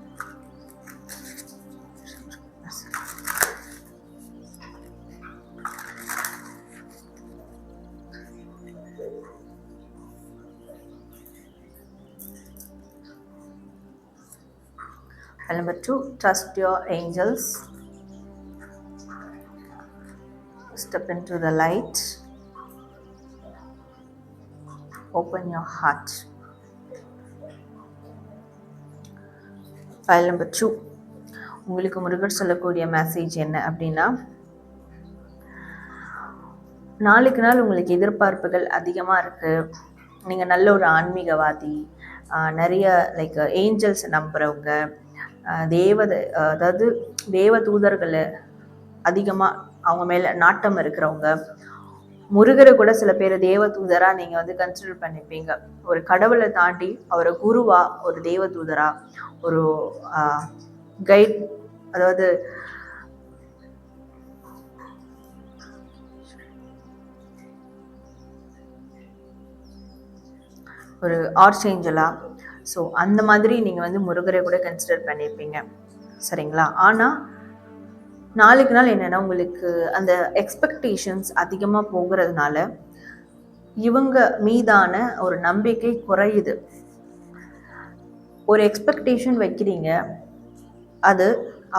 Speaker 1: Number 2, trust your angels. Step into the light. Open your heart. File number 2 உங்களுக்கு முருகர் சொல்லக்கூடிய மெசேஜ் என்ன அப்படின்னா, நாளுக்கு நாள் உங்களுக்கு எதிர்பார்ப்புகள் அதிகமாக இருக்குது. நீங்கள் நல்ல ஒரு ஆன்மீகவாதி, நிறைய லைக் ஏஞ்சல்ஸ் நம்புகிறவங்க, அதாவது தேவ தூதர்களை அதிகமாக அவங்க மேலே நாட்டம் இருக்கிறவங்க, முருகரை கூட சில பேர் தேவ தூதராக நீங்கள் வந்து கன்சிடர் பண்ணிப்பீங்க. ஒரு கடவுளை தாண்டி அவரை குருவா, ஒரு தேவ தூதரா, ஒரு கைட், அதாவது ஒரு ஆர்ச்ஏஞ்சலா, ஸோ அந்த மாதிரி நீங்கள் வந்து முருகரை கூட கன்சிடர் பண்ணியிருப்பீங்க, சரிங்களா? ஆனால் நாளுக்கு நாள் என்னென்னா உங்களுக்கு அந்த எக்ஸ்பெக்டேஷன்ஸ் அதிகமாக போகிறதுனால இவங்க மீதான ஒரு நம்பிக்கை குறையுது. ஒரு எக்ஸ்பெக்டேஷன் வைக்கிறீங்க, அது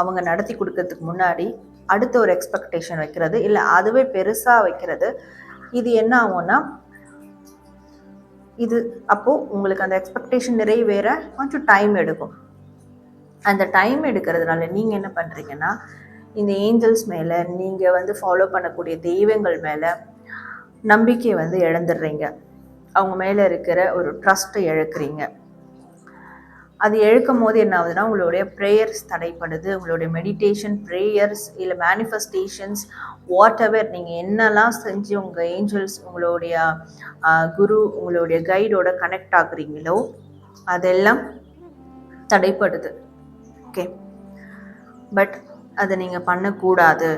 Speaker 1: அவங்க நடத்தி கொடுக்கறதுக்கு முன்னாடி அடுத்த ஒரு எக்ஸ்பெக்டேஷன் வைக்கிறது, இல்லை அதுவே பெருசாக வைக்கிறது, இது என்ன ஆகும்னா இது அப்போது உங்களுக்கு அந்த எக்ஸ்பெக்டேஷன் நிறைவேற கொஞ்சம் டைம் எடுக்கும். அந்த டைம் எடுக்கிறதுனால நீங்கள் என்ன பண்ணுறீங்கன்னா, இந்த ஏஞ்சல்ஸ் மேலே, நீங்கள் வந்து ஃபாலோ பண்ணக்கூடிய தெய்வங்கள் மேலே நம்பிக்கையை வந்து இழந்துடுறீங்க. அவங்க மேலே இருக்கிற ஒரு ட்ரஸ்ட்டை இழக்கிறீங்க. அது இழக்கும் போது என்ன ஆகுதுன்னா, உங்களுடைய ப்ரேயர்ஸ் தடைப்படுது. உங்களுடைய மெடிடேஷன், ப்ரேயர்ஸ், இல்லை மேனிஃபெஸ்டேஷன்ஸ், வாட் எவர் நீங்கள் என்னெல்லாம் செஞ்சு உங்கள் ஏஞ்சல்ஸ், உங்களுடைய குரு, உங்களுடைய கைடோட கனெக்ட் ஆகுறீங்களோ அதெல்லாம் தடைப்படுது. ஓகே, பட் அதை நீங்கள் பண்ணக்கூடாது.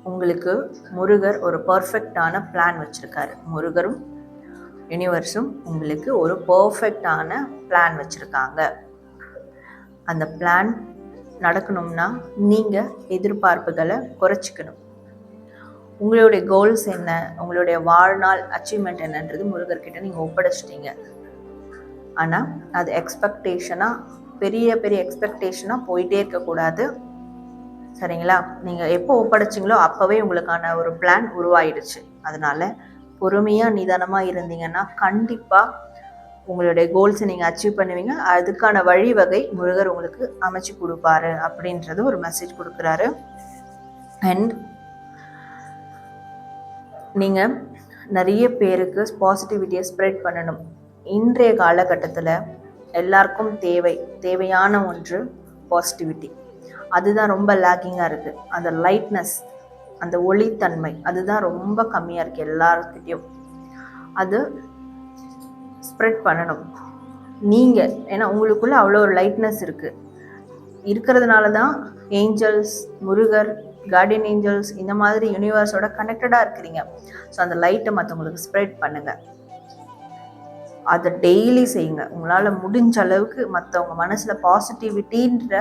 Speaker 1: உங்களுக்கு முருகர் ஒரு பர்ஃபெக்டான பிளான் வச்சுருக்காரு. முருகரும் யூனிவர்ஸும் உங்களுக்கு ஒரு பர்ஃபெக்டான பிளான் வச்சுருக்காங்க. அந்த பிளான் நடக்கணும்னா நீங்கள் எதிர்பார்ப்புகளை குறைச்சிக்கணும். உங்களுடைய கோல்ஸ் என்ன, உங்களுடைய வாழ்நாள் அச்சீவ்மெண்ட் என்னன்றது முருகர்கிட்ட நீங்கள் ஒப்படைச்சிட்டீங்க. ஆனால் அது எக்ஸ்பெக்டேஷனாக பெரிய பெரிய எக்ஸ்பெக்டேஷனாக போயிட்டே இருக்கக்கூடாது. சரிங்களா? நீங்கள் எப்போ ஒப்படைச்சிங்களோ அப்போவே உங்களுக்கான ஒரு பிளான் உருவாயிடுச்சு. அதனால் பொறுமையாக நிதானமாக இருந்தீங்கன்னா கண்டிப்பாக உங்களுடைய கோல்ஸை நீங்கள் அச்சீவ் பண்ணுவீங்க. அதுக்கான வழிவகை முருகர் உங்களுக்கு அமைச்சு கொடுப்பாரு அப்படின்றது ஒரு மெசேஜ் கொடுக்குறாரு. அண்ட் நீங்கள் நிறைய பேருக்கு பாசிட்டிவிட்டியை ஸ்ப்ரெட் பண்ணணும். இன்றைய காலகட்டத்தில் எல்லாருக்கும் தேவையான ஒன்று பாசிட்டிவிட்டி. அதுதான் ரொம்ப லேக்கிங்காக இருக்குது. அந்த லைட்னஸ், அந்த ஒளித்தன்மை அதுதான் ரொம்ப கம்மியாக இருக்குது எல்லாருக்கிட்டையும். அது ஸ்ப்ரெட் பண்ணணும் நீங்கள். ஏன்னா உங்களுக்குள்ளே அவ்வளோ ஒரு லைட்னஸ் இருக்கிறதுனால தான் ஏஞ்சல்ஸ், முருகர், கார்டியன் ஏஞ்சல்ஸ் இந்த மாதிரி யூனிவர்ஸோட கனெக்டடாக இருக்கிறீங்க. ஸோ அந்த லைட்டை மற்றவங்களுக்கு ஸ்ப்ரெட் பண்ணுங்கள். அதை டெய்லி செய்யுங்க. உங்களால் முடிஞ்ச அளவுக்கு மற்றவங்க மனசில் பாசிட்டிவிட்டின்ற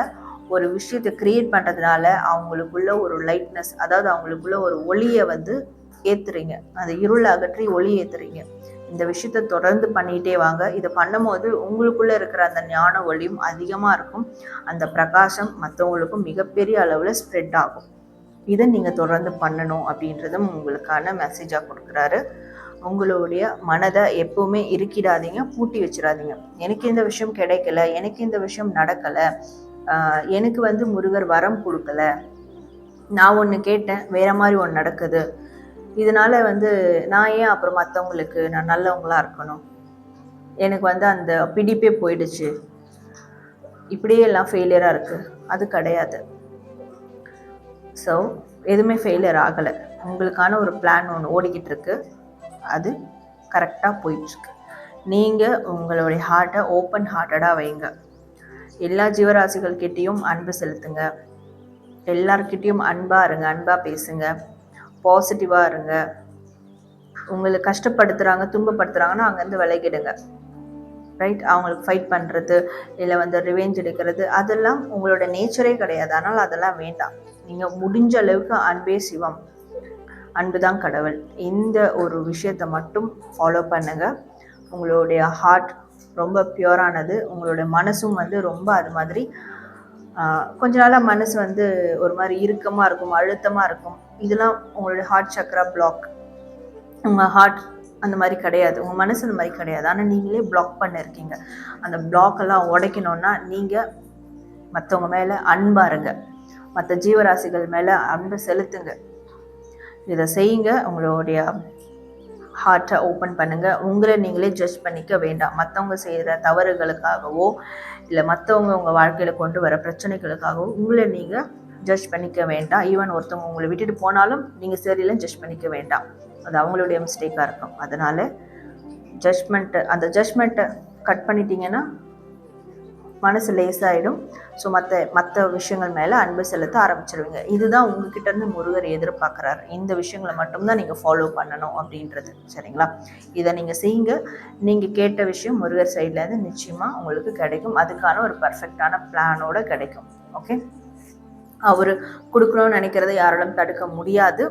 Speaker 1: ஒரு விஷயத்தை க்ரியேட் பண்ணுறதுனால அவங்களுக்குள்ள ஒரு லைட்னஸ், அதாவது அவங்களுக்குள்ள ஒரு ஒளியை ஏற்றுறீங்க. அந்த இருளை அகற்றி ஒளி ஏற்றுறீங்க. இந்த விஷயத்த தொடர்ந்து பண்ணிகிட்டே வாங்க. இதை பண்ணும்போது உங்களுக்குள்ளே இருக்கிற அந்த ஞான ஒளியும் அதிகமாக இருக்கும். அந்த பிரகாசம் மற்றவங்களுக்கும் மிகப்பெரிய அளவில் ஸ்ப்ரெட் ஆகும். இதை நீங்கள் தொடர்ந்து பண்ணணும் அப்படின்றதும் உங்களுக்கான மெசேஜாக கொடுக்குறாரு. உங்களுடைய மனதை எப்பவுமே இருக்கிடாதீங்க, பூட்டி வச்சிடாதீங்க. எனக்கு இந்த விஷயம் கிடைக்கல, எனக்கு இந்த விஷயம் நடக்கலை, எனக்கு முருகர் வரம் கொடுக்கல, நான் ஒன்று கேட்டேன் வேற மாதிரி ஒன்று நடக்குது, இதனால நான் ஏன் அப்புறம் மற்றவங்களுக்கு நான் நல்லவங்களா இருக்கணும், எனக்கு அந்த பிடிப்பே போயிடுச்சு, இப்படியே எல்லாம் ஃபெயிலியராக இருக்குது. அது கிடையாது. ஸோ எதுவுமே ஃபெயிலியர் ஆகலை. உங்களுக்கான ஒரு பிளான் ஒன்று ஓடிக்கிட்டு இருக்கு. அது கரெக்டாக போயிட்டுருக்கு. நீங்கள் உங்களுடைய ஹார்ட்டை ஓப்பன் ஹார்ட்டடாக வைங்க. எல்லா ஜீவராசிகள்கிட்டையும் அன்பு செலுத்துங்க. எல்லார்கிட்டையும் அன்பாக இருங்க, அன்பாக பேசுங்க, பாசிட்டிவாக இருங்க. உங்களை கஷ்டப்படுத்துகிறாங்க, துன்பப்படுத்துகிறாங்கன்னா அங்கேருந்து விலகிடுங்க. ரைட்? அவங்களுக்கு ஃபைட் பண்ணுறது இல்லை ரிவெஞ்ச் எடுக்கிறது அதெல்லாம் உங்களோட நேச்சரே கிடையாது. அதனால் அதெல்லாம் வேண்டாம். நீங்கள் முடிஞ்ச அளவுக்கு அன்பே சிவம், அன்பு தான் கடவுள். இந்த ஒரு விஷயத்தை மட்டும் ஃபாலோ பண்ணுங்கள். உங்களுடைய ஹார்ட் ரொம்ப பியூரானது. உங்களுடைய மனசும் ரொம்ப அது மாதிரி கொஞ்ச நாளாக மனசு ஒரு மாதிரி இறுக்கமாக இருக்கும், அழுத்தமாக இருக்கும். இதெல்லாம் உங்களுடைய ஹார்ட் சக்கரா பிளாக். உங்கள் ஹார்ட் அந்த மாதிரி கிடையாது, உங்கள் மனசு அந்த மாதிரி கிடையாது. ஆனால் நீங்களே பிளாக் பண்ணியிருக்கீங்க. அந்த பிளாக்கெல்லாம் உடைக்கணுன்னா நீங்கள் மற்றவங்க மேலே அன்பாக இருங்க, மற்ற ஜீவராசிகள் மேலே அன்பு செலுத்துங்க. இதை செய்யுங்க. உங்களுடைய ஹார்ட்டை ஓப்பன் பண்ணுங்கள். உங்களை நீங்களே ஜட்ஜ் பண்ணிக்க வேண்டாம். மற்றவங்க செய்கிற தவறுகளுக்காகவோ இல்லை மற்றவங்க உங்கள் வாழ்க்கையில் கொண்டு வர பிரச்சனைகளுக்காகவோ உங்களை நீங்கள் ஜட்ஜ் பண்ணிக்க வேண்டாம். ஈவன் ஒருத்தவங்க உங்களை விட்டுட்டு போனாலும் நீங்கள் சரியில்லைன்னு ஜட்ஜ் பண்ணிக்க வேண்டாம். அது அவங்களுடைய மிஸ்டேக்காக இருக்கும். அதனால் அந்த ஜட்ஜ்மெண்ட்டை கட் பண்ணிட்டீங்கன்னா மனசு லேசாகிடும். ஸோ மற்ற விஷயங்கள் மேலே அன்பு செலுத்த ஆரம்பிச்சிருவீங்க. இதுதான் உங்ககிட்ட இருந்து முருகர் எதிர்பார்க்குறாரு. இந்த விஷயங்களை மட்டும்தான் நீங்கள் ஃபாலோ பண்ணணும் அப்படின்றது. சரிங்களா? இதை நீங்கள் செய்யுங்க. நீங்கள் கேட்ட விஷயம் முருகர் சைட்லேருந்து நிச்சயமாக உங்களுக்கு கிடைக்கும். அதுக்கான ஒரு பர்ஃபெக்டான பிளானோட கிடைக்கும். ஓகே? அவர் கொடுக்கணும்னு நினைக்கிறத யாராலும் தடுக்க முடியாது.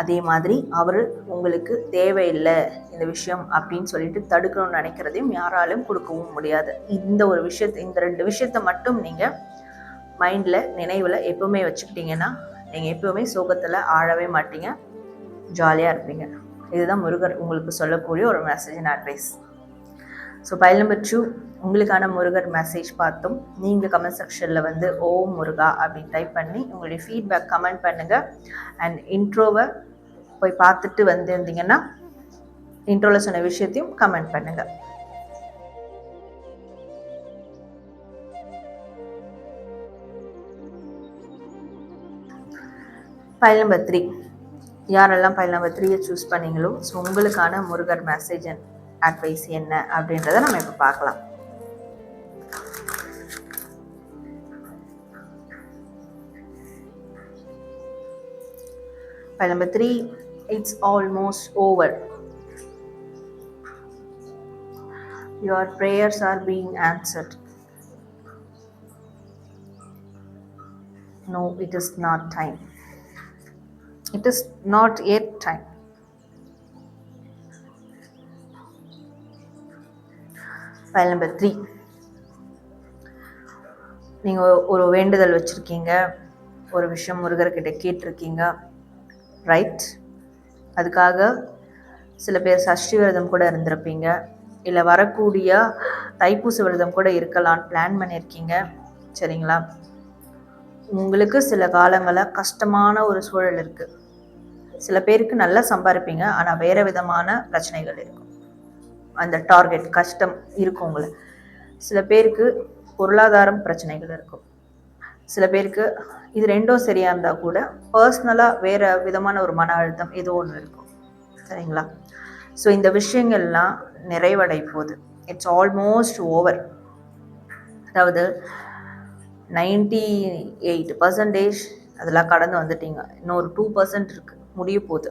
Speaker 1: அதே மாதிரி அவர் உங்களுக்கு தேவையில்லை இந்த விஷயம் அப்படின்னு சொல்லிட்டு தடுக்கணும்னு நினைக்கிறதையும் யாராலும் கொடுக்கவும் முடியாது. இந்த 2 விஷயத்தை மட்டும் நீங்கள் மைண்டில் நினைவில் எப்பவுமே வச்சுக்கிட்டீங்கன்னா நீங்கள் எப்பவுமே சோகத்தில் ஆழவே மாட்டீங்க, ஜாலியாக இருப்பீங்க. இதுதான் முருகர் உங்களுக்கு சொல்லக்கூடிய ஒரு message and advice. So file number 2 உங்களுக்கான முருகர் மெசேஜ் பார்த்தோம். நீங்கள் கமெண்ட் செக்ஷனில் ஓம் முருகா அப்படின்னு டைப் பண்ணி உங்களுடைய ஃபீட்பேக் கமெண்ட் பண்ணுங்கள். அண்ட் இன்ட்ரோவை போய் பார்த்துட்டு இருந்தீங்கன்னா இன்ட்ரோவில் சொன்ன விஷயத்தையும் கமெண்ட் பண்ணுங்கள். பைல் நம்பர் 3 யாரெல்லாம் பைல் நம்பர் 3 சூஸ் பண்ணீங்களோ ஸோ உங்களுக்கான முருகர் மெசேஜ் அண்ட் அட்வைஸ் என்ன அப்படின்றத நம்ம இப்போ பார்க்கலாம். Pile number 3, it's almost over. your prayers are being answered. No, it is not time. It is not yet time. File number 3. நீங்கள் ஒரு வேண்டுதல் வச்சுருக்கீங்க, ஒரு விஷயம் முருகர்கிட்ட கேட்டிருக்கீங்க, ரைட்? அதுக்காக சில பேர் சஷ்டி விரதம் கூட இருந்திருப்பீங்க, இல்லை வரக்கூடிய தைப்பூச விரதம் கூட இருக்கலான்னு பிளான் பண்ணியிருக்கீங்க, சரிங்களா? உங்களுக்கு சில காலங்களில் கஷ்டமான ஒரு சூழல் இருக்குது. சில பேருக்கு நல்லா சம்பாதிப்பீங்க, ஆனால் வேறு விதமான பிரச்சனைகள் இருக்கும். அந்த டார்கெட் கஷ்டம் இருக்கும் உங்களை. சில பேருக்கு பொருளாதாரம் பிரச்சனைகள் இருக்கும். சில பேருக்கு இது ரெண்டும் சரியாக இருந்தால் கூட பர்சனலாக வேறு விதமான ஒரு மன அழுத்தம் ஏதோ ஒன்று இருக்கும், சரிங்களா? ஸோ இந்த விஷயங்கள்லாம் நிறைவடை போகுது. It's almost over. அதாவது 98% அதெல்லாம் கடந்து வந்துட்டீங்க. இன்னொரு 2% இருக்குது, முடிய போகுது.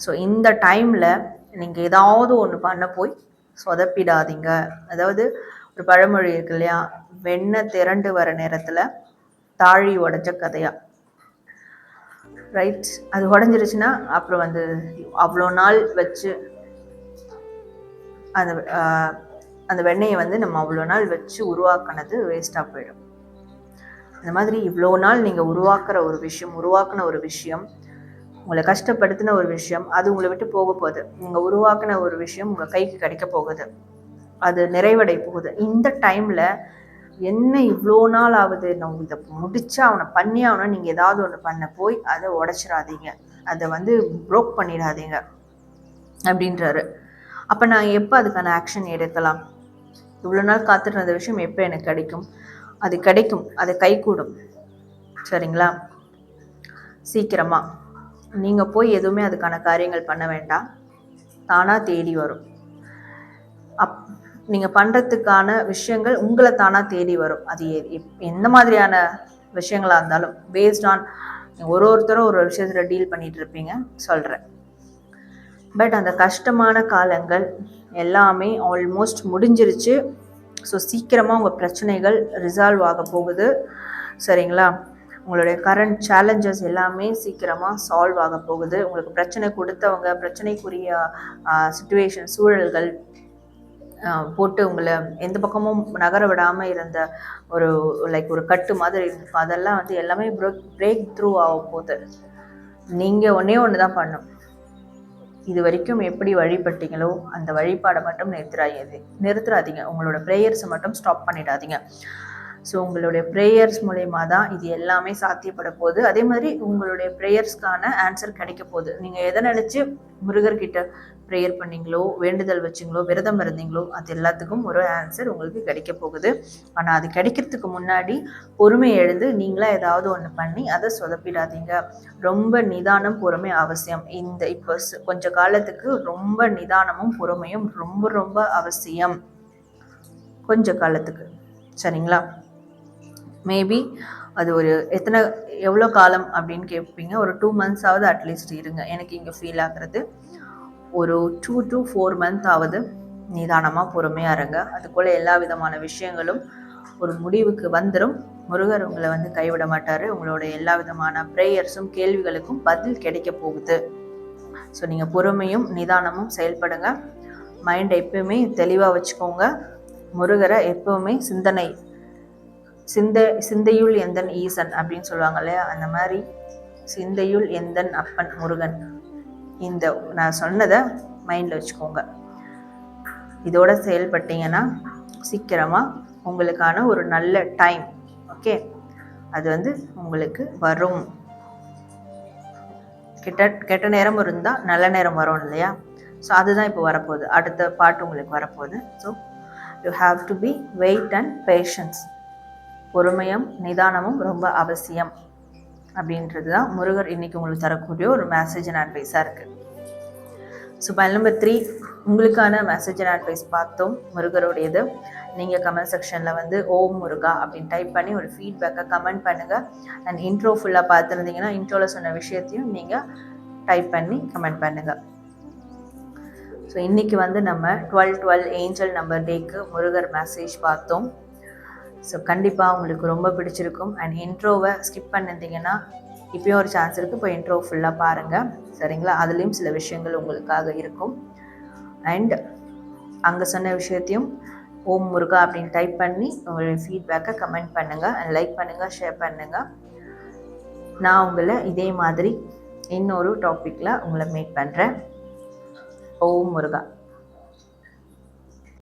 Speaker 1: ஸோ இந்த டைமில் நீங்கள் ஏதாவது ஒன்று பண்ண போய் சொதப்பிடாதீங்க. அதாவது ஒரு பழமொழி இருக்கு இல்லையா, வெண்ணெய் திரண்டு வர நேரத்தில் தாழி உடஞ்ச கதையா, ரைட்? அது உடஞ்சிருச்சுன்னா அப்புறம் வந்து அவ்வளோ நாள் வச்சு அந்த வெண்ணெயை வந்து நம்ம அவ்வளோ நாள் வச்சு உருவாக்கினது வேஸ்ட்டாக போயிடும். இந்த மாதிரி இவ்வளோ நாள் நீங்கள் உருவாக்கின ஒரு விஷயம், உங்களை கஷ்டப்படுத்தின ஒரு விஷயம், அது உங்களை விட்டு போக போகுது. நீங்கள் உருவாக்கின ஒரு விஷயம் உங்கள் கைக்கு கிடைக்க போகுது, அது நிறைவடை போகுது. இந்த டைமில் என்ன இவ்வளோ நாள் ஆகுது, நான் இதை முடிச்சா அவனை பண்ணி ஆகணும், நீங்கள் ஏதாவது ஒன்று பண்ண போய் அதை உடைச்சிடாதீங்க, அதை வந்து ப்ரோக் பண்ணிடாதீங்க அப்படின்றாரு. அப்போ நான் எப்போ அதுக்கான ஆக்ஷன் எடுக்கலாம்? இவ்வளோ நாள் காத்துட்டு இருந்த விஷயம் எப்போ எனக்கு கிடைக்கும்? அது கிடைக்கும், அது கைகூடும், சரிங்களா? சீக்கிரமாக நீங்கள் போய் எதுவுமே அதுக்கான காரியங்கள் பண்ண வேண்டாம், தானாக தேடி வரும். நீங்கள் பண்ணுறதுக்கான விஷயங்கள் உங்களை தானாக தேடி வரும். அது எந்த மாதிரியான விஷயங்களாக இருந்தாலும் பேஸ்ட் ஆன் ஒருத்தரும் ஒரு விஷயத்தில் டீல் பண்ணிகிட்டு இருப்பீங்க, சொல்கிறேன். பட் அந்த கஷ்டமான காலங்கள் எல்லாமே ஆல்மோஸ்ட் முடிஞ்சிருச்சு. ஸோ சீக்கிரமாக உங்கள் பிரச்சனைகள் ரிசால்வ் ஆக போகுது, சரிங்களா? உங்களுடைய கரண்ட் சேலஞ்சஸ் எல்லாமே சீக்கிரமாக சால்வ் ஆக போகுது. உங்களுக்கு பிரச்சனை கொடுத்தவங்க, பிரச்சனைக்குரிய சிச்சுவேஷன், சூழல்கள் போட்டு உங்களை எந்த பக்கமும் நகர விடாமல் இருந்த ஒரு கட்டு மாதிரி இருக்கும், அதெல்லாம் வந்து எல்லாமே பிரேக் த்ரூ ஆக போகுது. நீங்கள் ஒன்று தான் பண்ணும். இது வரைக்கும் எப்படி வழிபட்டீங்களோ அந்த வழிபாடை மட்டும் நிறுத்துறாதீங்க. உங்களோட ப்ரேயர்ஸை மட்டும் ஸ்டாப் பண்ணிடாதீங்க. ஸோ உங்களுடைய ப்ரேயர்ஸ் மூலயமா தான் இது எல்லாமே சாத்தியப்பட போகுது. அதே மாதிரி உங்களுடைய ப்ரேயர்ஸ்க்கான ஆன்சர் கிடைக்க போகுது. நீங்கள் எதை நினச்சி முருகர்கிட்ட ப்ரேயர் பண்ணீங்களோ, வேண்டுதல் வச்சிங்களோ, விரதம் இருந்தீங்களோ, அது எல்லாத்துக்கும் ஒரு ஆன்சர் உங்களுக்கு கிடைக்க போகுது. ஆனால் அது கிடைக்கிறதுக்கு முன்னாடி பொறுமை எழுந்து நீங்களாக ஏதாவது ஒன்று பண்ணி அதை சொதப்பிடாதீங்க. ரொம்ப நிதானம், பொறுமை அவசியம். இப்போ கொஞ்ச காலத்துக்கு ரொம்ப நிதானமும் பொறுமையும் ரொம்ப ரொம்ப அவசியம், கொஞ்ச காலத்துக்கு, சரிங்களா? மேபி அது எவ்வளோ காலம் அப்படின்னு கேட்பீங்க. ஒரு 2 months அட்லீஸ்ட் இருங்க. எனக்கு இங்கே ஃபீல் ஆகுறது ஒரு 2 to 4 months நிதானமாக பொறுமையாக இருங்க. அதுக்குள்ளே எல்லா விதமான விஷயங்களும் ஒரு முடிவுக்கு வந்துடும். முருகர் உங்களை வந்து கைவிட மாட்டார். உங்களோட எல்லா விதமான ப்ரேயர்ஸும், கேள்விகளுக்கும் பதில் கிடைக்க போகுது. ஸோ நீங்கள் பொறுமையும் நிதானமும் செயல்படுங்க. மைண்டை எப்பவுமே தெளிவாக வச்சுக்கோங்க. முருகரை எப்பவுமே சிந்தையுள் எந்தன் ஈசன் அப்படின்னு சொல்லுவாங்க இல்லையா, அந்த மாதிரி சிந்தையுள் எந்தன் அப்பன் முருகன். இந்த நான் சொன்னதை மைண்டில் வச்சுக்கோங்க. இதோட செயல்பட்டீங்கன்னா சீக்கிரமாக உங்களுக்கான ஒரு நல்ல டைம், ஓகே, அது வந்து உங்களுக்கு வரும். கெட்ட நேரம் இருந்தால் நல்ல நேரம் வரும் இல்லையா? ஸோ அதுதான் இப்போ வரப்போகுது. அடுத்த பாட்டு உங்களுக்கு வரப்போகுது. So you have to be wait and patience. பொறுமையும் நிதானமும் ரொம்ப அவசியம் அப்படின்றது தான் முருகர் இன்னைக்கு உங்களுக்கு தரக்கூடிய ஒரு மெசேஜ் அண்ட் அட்வைஸாக இருக்குது. ஸோ ஃபைல் நம்பர் 3 உங்களுக்கான மெசேஜ் அண்ட் அட்வைஸ் பார்த்தோம், முருகருடையது. நீங்கள் கமெண்ட் செக்ஷனில் வந்து ஓம் முருகா அப்படின்னு டைப் பண்ணி ஒரு ஃபீட்பேக்கை கமெண்ட் பண்ணுங்கள். அண்ட் இன்ட்ரோ ஃபுல்லாக பார்த்துருந்தீங்கன்னா இன்ட்ரோவில் சொன்ன விஷயத்தையும் நீங்கள் டைப் பண்ணி கமெண்ட் பண்ணுங்கள். ஸோ இன்றைக்கி வந்து நம்ம 12/12 ஏஞ்சல் நம்பர் டேக்கு முருகர் மெசேஜ் பார்த்தோம். ஸோ கண்டிப்பாக உங்களுக்கு ரொம்ப பிடிச்சிருக்கும். அண்ட் இன்ட்ரோவை ஸ்கிப் பண்ணிருந்தீங்கன்னா இப்போயும் ஒரு சான்ஸ் இருக்குது, இப்போ இன்ட்ரோ ஃபுல்லாக பாருங்கள் சரிங்களா. அதுலேயும் சில விஷயங்கள் உங்களுக்காக இருக்கும். அண்ட் அங்கே சொன்ன விஷயத்தையும் ஓம் முருகா அப்படின்னு டைப் பண்ணி உங்களுடைய ஃபீட்பேக்கை கமெண்ட் பண்ணுங்கள், அண்ட் லைக் பண்ணுங்கள், ஷேர் பண்ணுங்கள். நான் உங்களை இதே மாதிரி இன்னொரு டாப்பிக்கில் உங்களை மீட் பண்ணுறேன். ஓம் முருகா.